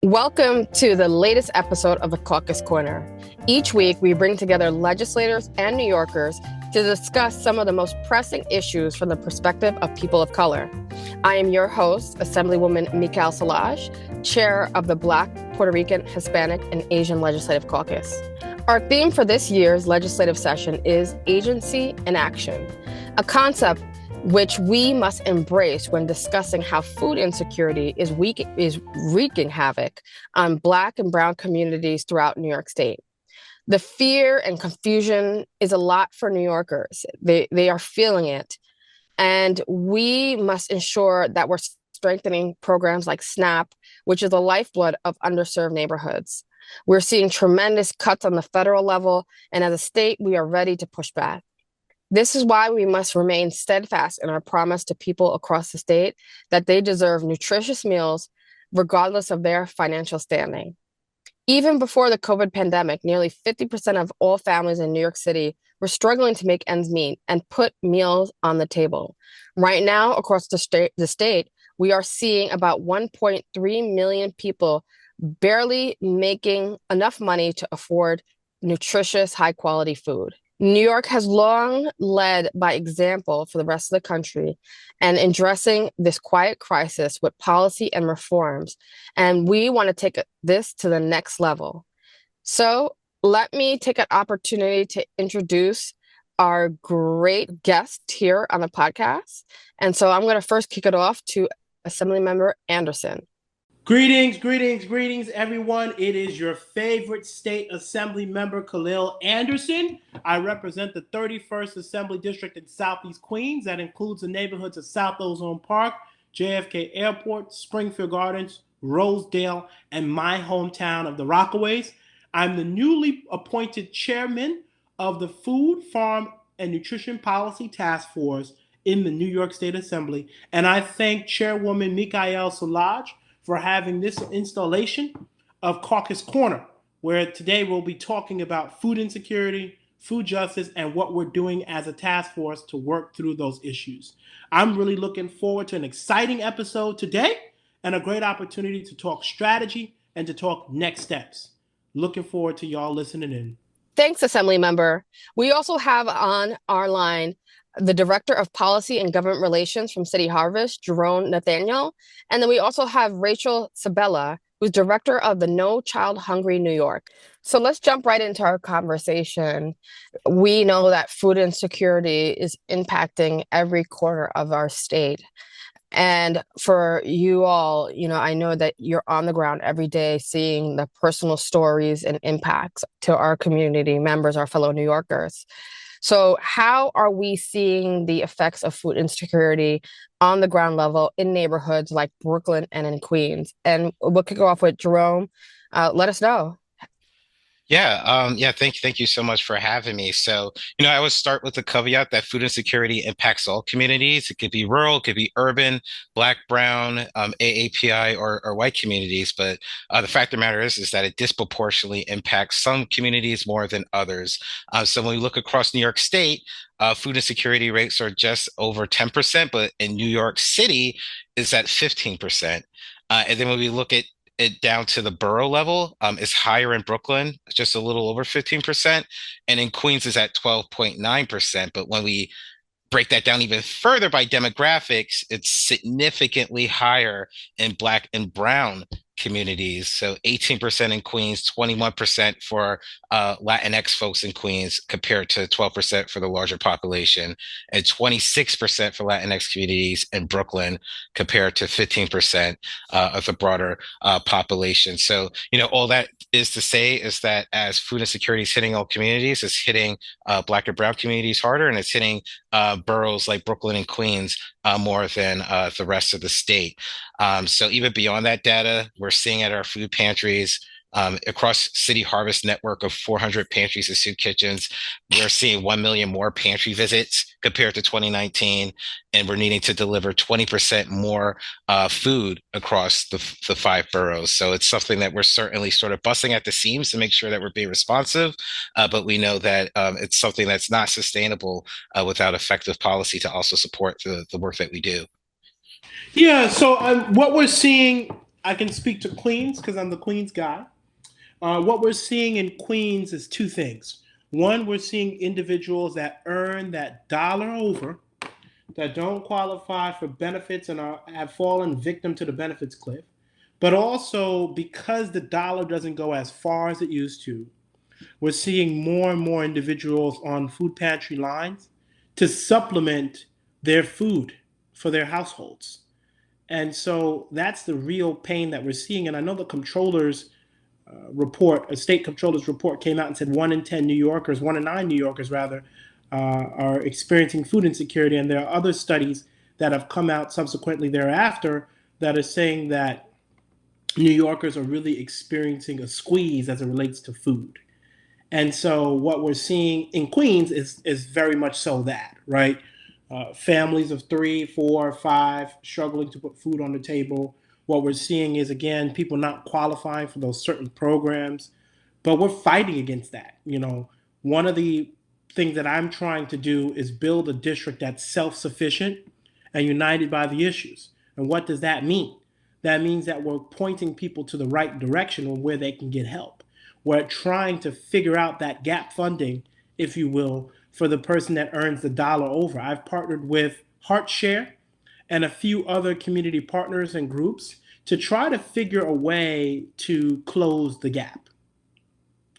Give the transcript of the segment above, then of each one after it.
Welcome to the latest episode of the Caucus Corner. Each week, we bring together legislators and New Yorkers to discuss some of the most pressing issues from the perspective of people of color. I am your host, Assemblywoman Mikal Salaj, chair of the Black, Puerto Rican, Hispanic, and Asian Legislative Caucus. Our theme for this year's legislative session is agency and action, a concept which we must embrace when discussing how food insecurity is wreaking havoc on Black and Brown communities throughout New York State. The fear and confusion is a lot for New Yorkers. They are feeling it. And we must ensure that we're strengthening programs like SNAP, which is the lifeblood of underserved neighborhoods. We're seeing tremendous cuts on the federal level, and as a state, we are ready to push back. This is why we must remain steadfast in our promise to people across the state that they deserve nutritious meals regardless of their financial standing. Even before the COVID pandemic, nearly 50% of all families in New York City were struggling to make ends meet and put meals on the table. Right now, across the state, we are seeing about 1.3 million people barely making enough money to afford nutritious, high-quality food. New York has long led by example for the rest of the country and in addressing this quiet crisis with policy and reforms. And we want to take this to the next level. So let me take an opportunity to introduce our great guest here on the podcast. And so I'm going to first kick it off to Assemblymember Anderson. Greetings, everyone. It is your favorite state assembly member, Khalil Anderson. I represent the 31st Assembly District in Southeast Queens. That includes the neighborhoods of South Ozone Park, JFK Airport, Springfield Gardens, Rosedale, and my hometown of the Rockaways. I'm the newly appointed chairman of the Food, Farm, and Nutrition Policy Task Force in the New York State Assembly. And I thank Chairwoman Mikal Salaj for having this installation of Caucus Corner, where today we'll be talking about food insecurity, food justice, and what we're doing as a task force to work through those issues. I'm really looking forward to an exciting episode today and a great opportunity to talk strategy and to talk next steps. Looking forward to y'all listening in. Thanks, Assembly Member. We also have on our line the Director of Policy and Government Relations from City Harvest, Jerome Nathaniel. And then we also have Rachel Sabella, who's Director of the No Child Hungry New York. So let's jump right into our conversation. We know that food insecurity is impacting every corner of our state. And for you all, I know that you're on the ground every day seeing the personal stories and impacts to our community members, our fellow New Yorkers. So how are we seeing the effects of food insecurity on the ground level in neighborhoods like Brooklyn and in Queens? And we'll kick off with Jerome. Let us know. Thank you so much for having me. So, I always start with the caveat that food insecurity impacts all communities. It could be rural, it could be urban, Black, Brown, AAPI, or white communities. But the fact of the matter is that it disproportionately impacts some communities more than others. So when we look across New York State, food insecurity rates are just over 10%, but in New York City, is at 15%. And then when we look at it down to the borough level, is higher in Brooklyn, just a little over 15%, and in Queens is at 12.9%. But when we break that down even further by demographics, it's significantly higher in Black and Brown communities. So 18% in Queens, 21% for Latinx folks in Queens, compared to 12% for the larger population, and 26% for Latinx communities in Brooklyn, compared to 15% of the broader population. So, all that is to say is that as food insecurity is hitting all communities, it's hitting Black and Brown communities harder, and it's hitting boroughs like Brooklyn and Queens more than the rest of the state. So even beyond that data, we're seeing at our food pantries, across City Harvest network of 400 pantries and soup kitchens, we're seeing 1 million more pantry visits compared to 2019, and we're needing to deliver 20% more food across the five boroughs. So it's something that we're certainly sort of busting at the seams to make sure that we're being responsive, but we know that it's something that's not sustainable without effective policy to also support the work that we do. Yeah, so what we're seeing I can speak to Queens because I'm the Queens guy. What we're seeing in Queens is two things. One, we're seeing individuals that earn that dollar over that don't qualify for benefits and have fallen victim to the benefits cliff. But also, because the dollar doesn't go as far as it used to, we're seeing more and more individuals on food pantry lines to supplement their food for their households. And so that's the real pain that we're seeing. And I know the comptroller's report, a state comptroller's report came out and said 1 in 10 New Yorkers, 1 in 9 New Yorkers rather, are experiencing food insecurity. And there are other studies that have come out subsequently thereafter that are saying that New Yorkers are really experiencing a squeeze as it relates to food. And so what we're seeing in Queens is very much so that, right? Families of 3, 4, 5 struggling to put food on the table. What we're seeing is, again, people not qualifying for those certain programs, but we're fighting against that. One of the things that I'm trying to do is build a district that's self-sufficient and united by the issues. And what does that mean? That means that we're pointing people to the right direction on where they can get help. We're trying to figure out that gap funding, if you will, for the person that earns the dollar over. I've partnered with HeartShare and a few other community partners and groups to try to figure a way to close the gap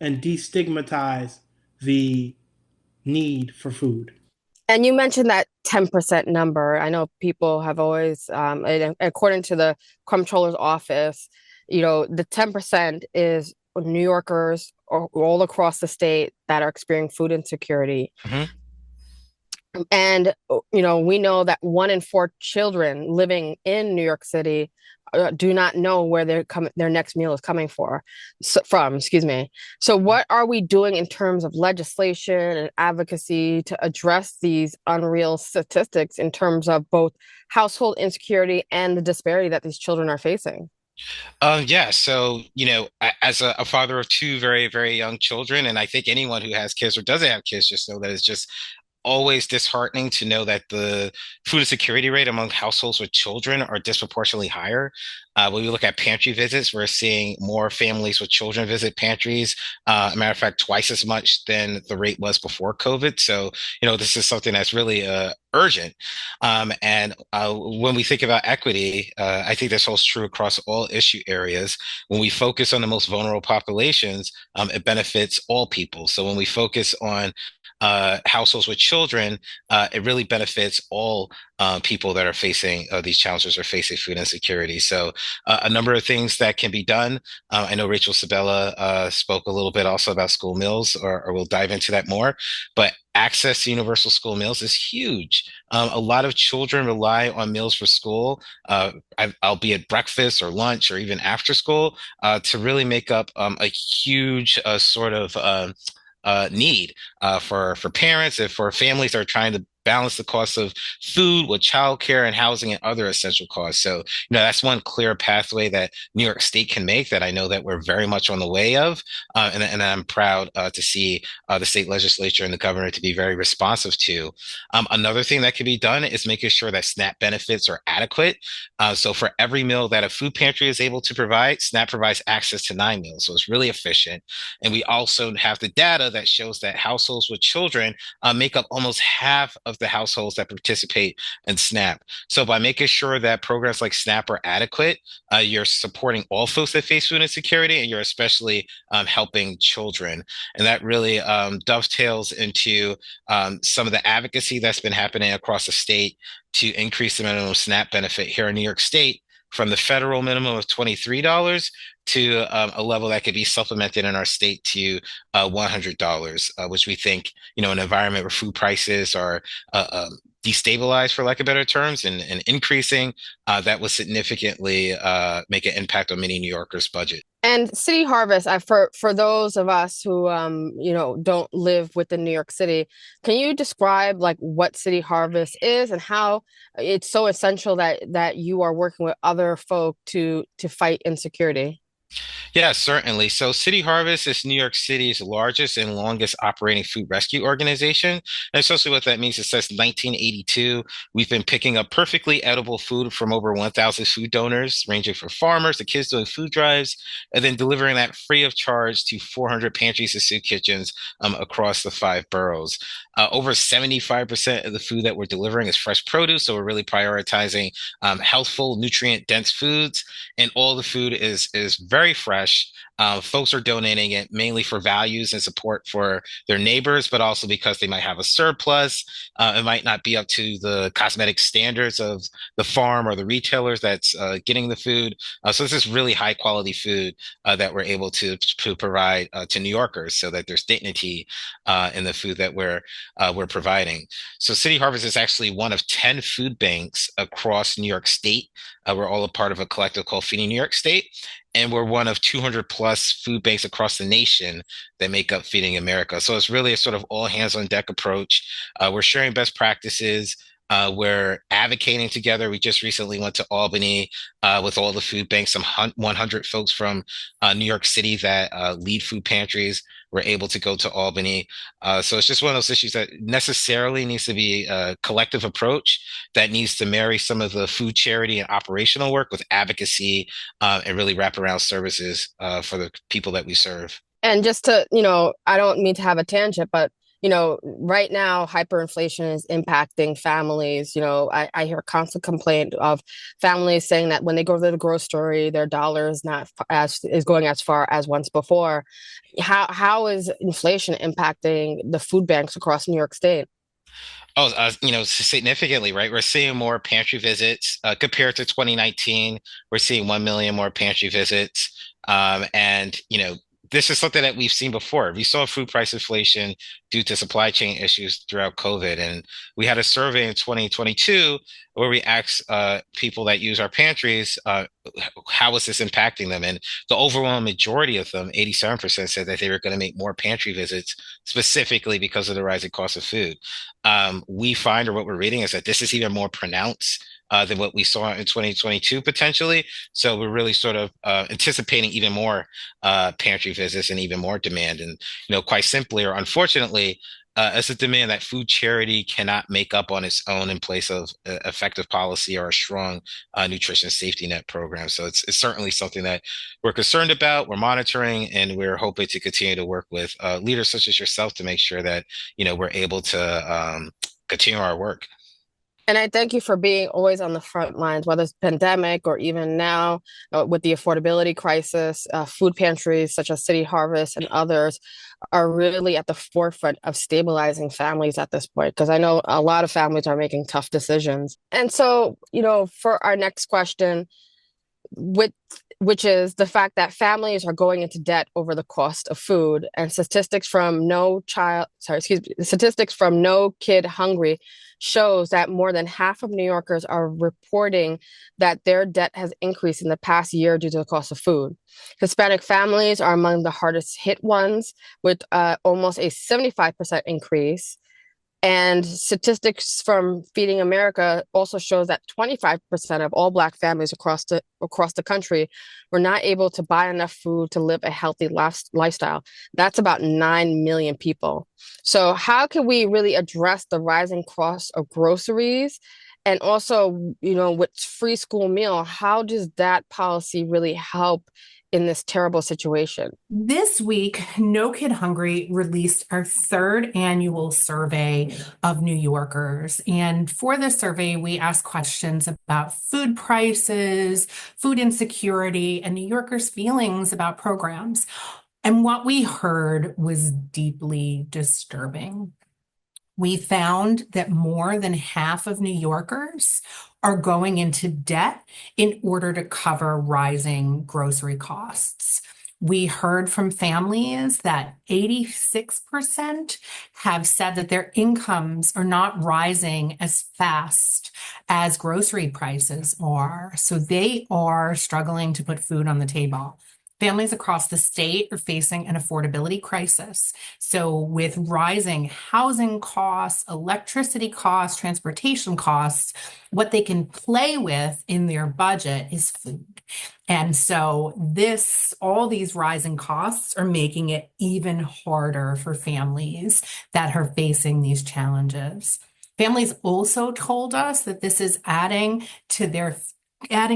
and destigmatize the need for food. And you mentioned that 10% number. I know people have always, according to the comptroller's office, the 10% is New Yorkers all across the state that are experiencing food insecurity. Mhm. And, we know that 1 in 4 children living in New York City do not know where their next meal is coming from, excuse me. So what are we doing in terms of legislation and advocacy to address these unreal statistics in terms of both household insecurity and the disparity that these children are facing? Yeah. So, as a father of two very, very young children, and I think anyone who has kids or doesn't have kids just know that it's just always disheartening to know that the food insecurity rate among households with children are disproportionately higher. When we look at pantry visits, we're seeing more families with children visit pantries. A matter of fact, twice as much than the rate was before COVID. So, this is something that's really urgent. And when we think about equity, I think this holds true across all issue areas. When we focus on the most vulnerable populations, it benefits all people. So when we focus on households with children, it really benefits all people that are facing these challenges or facing food insecurity. So a number of things that can be done. I know Rachel Sabella spoke a little bit also about school meals, or we'll dive into that more. But access to universal school meals is huge. A lot of children rely on meals for school, albeit breakfast or lunch or even after school, to really make up a huge sort of need for parents and for families that are trying to balance the cost of food with childcare and housing and other essential costs. So, that's one clear pathway that New York State can make that I know that we're very much on the way of. And I'm proud to see the state legislature and the governor to be very responsive to. Another thing that can be done is making sure that SNAP benefits are adequate. So for every meal that a food pantry is able to provide, SNAP provides access to 9 meals. So it's really efficient. And we also have the data that shows that households with children make up almost half of the households that participate in SNAP. So by making sure that programs like SNAP are adequate, you're supporting all folks that face food insecurity, and you're especially helping children. And that really dovetails into some of the advocacy that's been happening across the state to increase the minimum SNAP benefit here in New York State from the federal minimum of $23 to a level that could be supplemented in our state to $100, which we think, an environment where food prices are destabilized, for lack of better terms, and increasing, that would significantly make an impact on many New Yorkers' budget. And City Harvest, for those of us who don't live within New York City, can you describe like what City Harvest is and how it's so essential that you are working with other folk to fight insecurity? Yeah, certainly. So City Harvest is New York City's largest and longest operating food rescue organization. And essentially what that means is since 1982, we've been picking up perfectly edible food from over 1,000 food donors, ranging from farmers to kids doing food drives, and then delivering that free of charge to 400 pantries and soup kitchens across the five boroughs. Over 75% of the food that we're delivering is fresh produce, so we're really prioritizing healthful, nutrient-dense foods, and all the food is very fresh. Folks are donating it mainly for values and support for their neighbors, but also because they might have a surplus. It might not be up to the cosmetic standards of the farm or the retailers that's getting the food. So this is really high quality food that we're able to provide to New Yorkers, so that there's dignity in the food that we're providing. So City Harvest is actually one of 10 food banks across New York State. We're all a part of a collective called Feeding New York State, and we're one of 200 plus food banks across the nation that make up Feeding America. So it's really a sort of all hands on deck approach. We're sharing best practices. We're advocating together. We just recently went to Albany with all the food banks, some 100 folks from New York City that lead food pantries were able to go to Albany. So it's just one of those issues that necessarily needs to be a collective approach that needs to marry some of the food charity and operational work with advocacy and really wraparound services for the people that we serve. And just to, I don't mean to have a tangent, but right now, hyperinflation is impacting families. I hear constant complaint of families saying that when they go to the grocery, their dollar is not is going as far as once before. How is inflation impacting the food banks across New York State? Oh, significantly, right? We're seeing more pantry visits compared to 2019. We're seeing 1 million more pantry visits. And, this is something that we've seen before. We saw food price inflation due to supply chain issues throughout COVID. And we had a survey in 2022 where we asked people that use our pantries, how was this impacting them? And the overwhelming majority of them, 87%, said that they were going to make more pantry visits specifically because of the rising cost of food. We find, or what we're reading, is that this is even more pronounced than what we saw in 2022 potentially. So we're really sort of anticipating even more pantry visits and even more demand. And quite simply or unfortunately, it's a demand that food charity cannot make up on its own in place of effective policy or a strong nutrition safety net program. So it's certainly something that we're concerned about, we're monitoring, and we're hoping to continue to work with leaders such as yourself to make sure that we're able to continue our work. And I thank you for being always on the front lines, whether it's pandemic or even now with the affordability crisis. Food pantries such as City Harvest and others are really at the forefront of stabilizing families at this point, because I know a lot of families are making tough decisions. And so, for our next question, with which is the fact that families are going into debt over the cost of food, and statistics from No Kid Hungry shows that more than half of New Yorkers are reporting that their debt has increased in the past year due to the cost of food. Hispanic families are among the hardest hit ones, with almost a 75% increase. And statistics from Feeding America also shows that 25% of all Black families across the country were not able to buy enough food to live a healthy lifestyle. That's about 9 million people. So how can we really address the rising cost of groceries? And also, with free school meal, how does that policy really help in this terrible situation? This week, No Kid Hungry released our third annual survey of New Yorkers. And for this survey, we asked questions about food prices, food insecurity, and New Yorkers' feelings about programs. And what we heard was deeply disturbing. We found that more than half of New Yorkers are going into debt in order to cover rising grocery costs. We heard from families that 86% have said that their incomes are not rising as fast as grocery prices are. So they are struggling to put food on the table. Families across the state are facing an affordability crisis. So, with rising housing costs, electricity costs, transportation costs, what they can play with in their budget is food. And so, all these rising costs are making it even harder for families that are facing these challenges. Families also told us that this is adding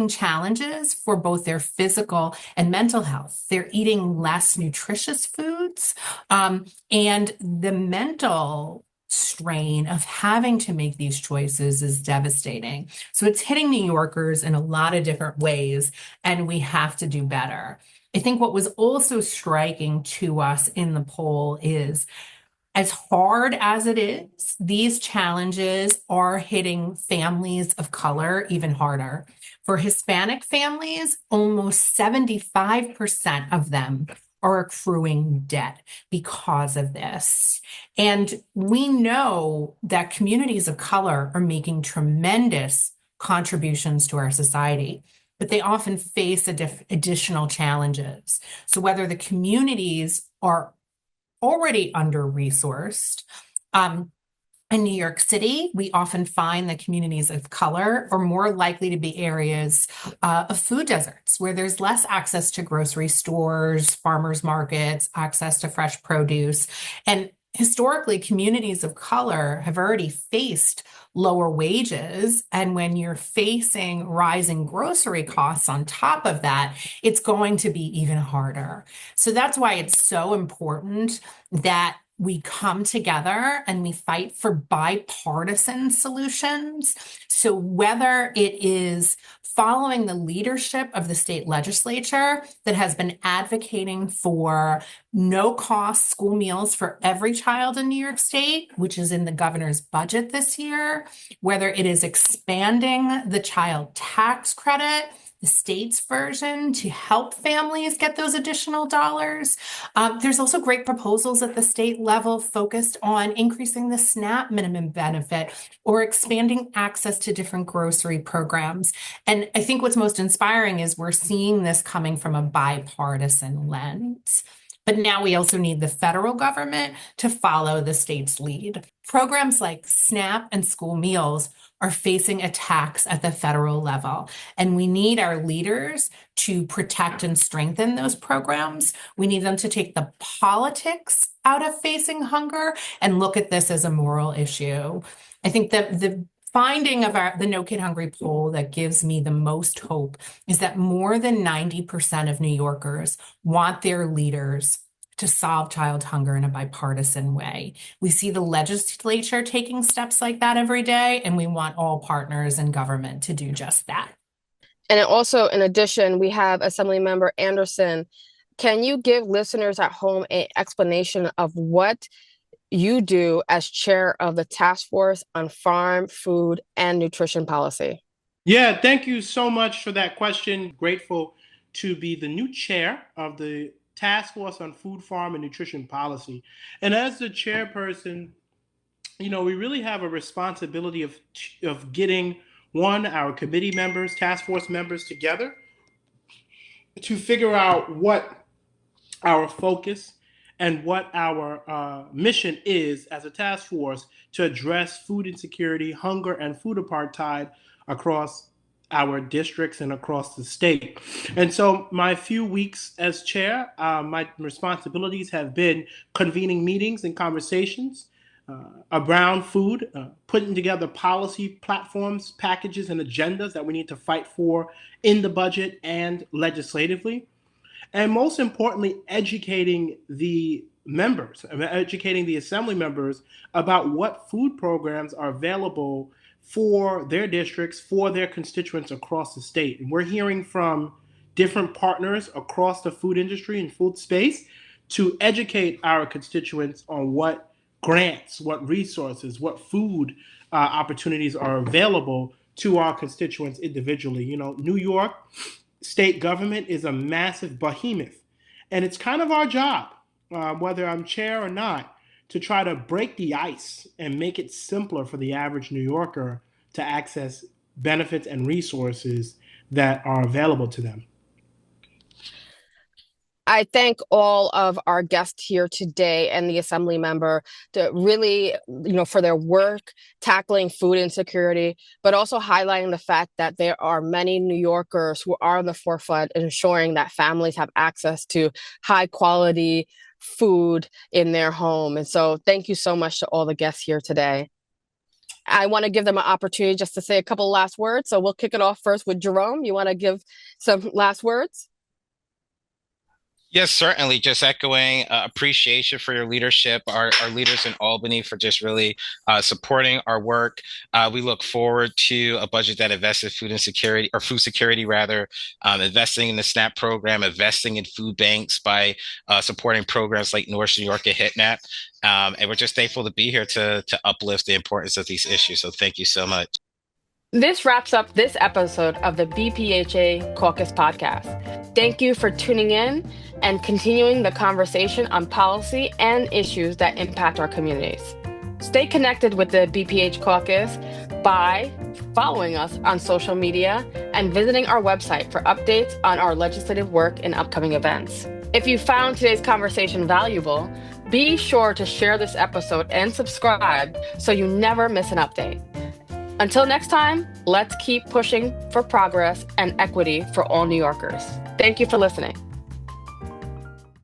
challenges for both their physical and mental health. They're eating less nutritious foods, and the mental strain of having to make these choices is devastating. So it's hitting New Yorkers in a lot of different ways, and we have to do better. I think what was also striking to us in the poll is, as hard as it is, these challenges are hitting families of color even harder. For Hispanic families, almost 75% of them are accruing debt because of this. And we know that communities of color are making tremendous contributions to our society, but they often face additional challenges. So whether the communities are already under-resourced. In New York City, we often find that communities of color are more likely to be areas of food deserts, where there's less access to grocery stores, farmers markets, access to fresh produce. And historically, communities of color have already faced lower wages. And when you're facing rising grocery costs on top of that, it's going to be even harder. So that's why it's so important that we come together and we fight for bipartisan solutions. So whether it is following the leadership of the state legislature that has been advocating for no-cost school meals for every child in New York State, which is in the governor's budget this year, whether it is expanding the child tax credit, the state's version, to help families get those additional dollars. There's also great proposals at the state level focused on increasing the SNAP minimum benefit or expanding access to different grocery programs. And I think what's most inspiring is we're seeing this coming from a bipartisan lens. But now we also need the federal government to follow the state's lead. Programs like SNAP and school meals are facing attacks at the federal level, and we need our leaders to protect and strengthen those programs. We need them to take the politics out of facing hunger and look at this as a moral issue. I think that the finding of the No Kid Hungry poll that gives me the most hope is that more than 90% of New Yorkers want their leaders to solve child hunger in a bipartisan way. We see the legislature taking steps like that every day, and we want all partners in government to do just that. And also, in addition, we have Assemblymember Anderson. Can you give listeners at home an explanation of what you do as chair of the Task Force on Farm, Food, and Nutrition Policy? Yeah, thank you so much for that question. Grateful to be the new chair of the Task Force on Food, Farm, and Nutrition Policy. And as the chairperson, we really have a responsibility of getting our committee members, task force members together to figure out what our focus and what our mission is as a task force to address food insecurity, hunger, and food apartheid across our districts and across the state. And so my few weeks as chair, my responsibilities have been convening meetings and conversations around food, putting together policy platforms, packages, and agendas that we need to fight for in the budget and legislatively. And most importantly, educating the members, educating the assembly members about what food programs are available for their districts, for their constituents across the state. And we're hearing from different partners across the food industry and food space to educate our constituents on what grants, what resources, what food opportunities are available to our constituents individually. New York state government is a massive behemoth, and it's kind of our job, whether I'm chair or not, to try to break the ice and make it simpler for the average New Yorker to access benefits and resources that are available to them. I thank all of our guests here today and the Assembly member to really, for their work tackling food insecurity, but also highlighting the fact that there are many New Yorkers who are on the forefront ensuring that families have access to high quality food in their home. And so thank you so much to all the guests here today. I want to give them an opportunity just to say a couple last words. So we'll kick it off first with Jerome. You want to give some last words? Yes, certainly. Just echoing appreciation for your leadership, our leaders in Albany for just really supporting our work. We look forward to a budget that invests in food insecurity or food security rather, investing in the SNAP program, investing in food banks by supporting programs like North New York and HitNap. And we're just thankful to be here to uplift the importance of these issues. So thank you so much. This wraps up this episode of the BPHA Caucus podcast. Thank you for tuning in and continuing the conversation on policy and issues that impact our communities. Stay connected with the BPH Caucus by following us on social media and visiting our website for updates on our legislative work and upcoming events. If you found today's conversation valuable, be sure to share this episode and subscribe so you never miss an update. Until next time, let's keep pushing for progress and equity for all New Yorkers. Thank you for listening.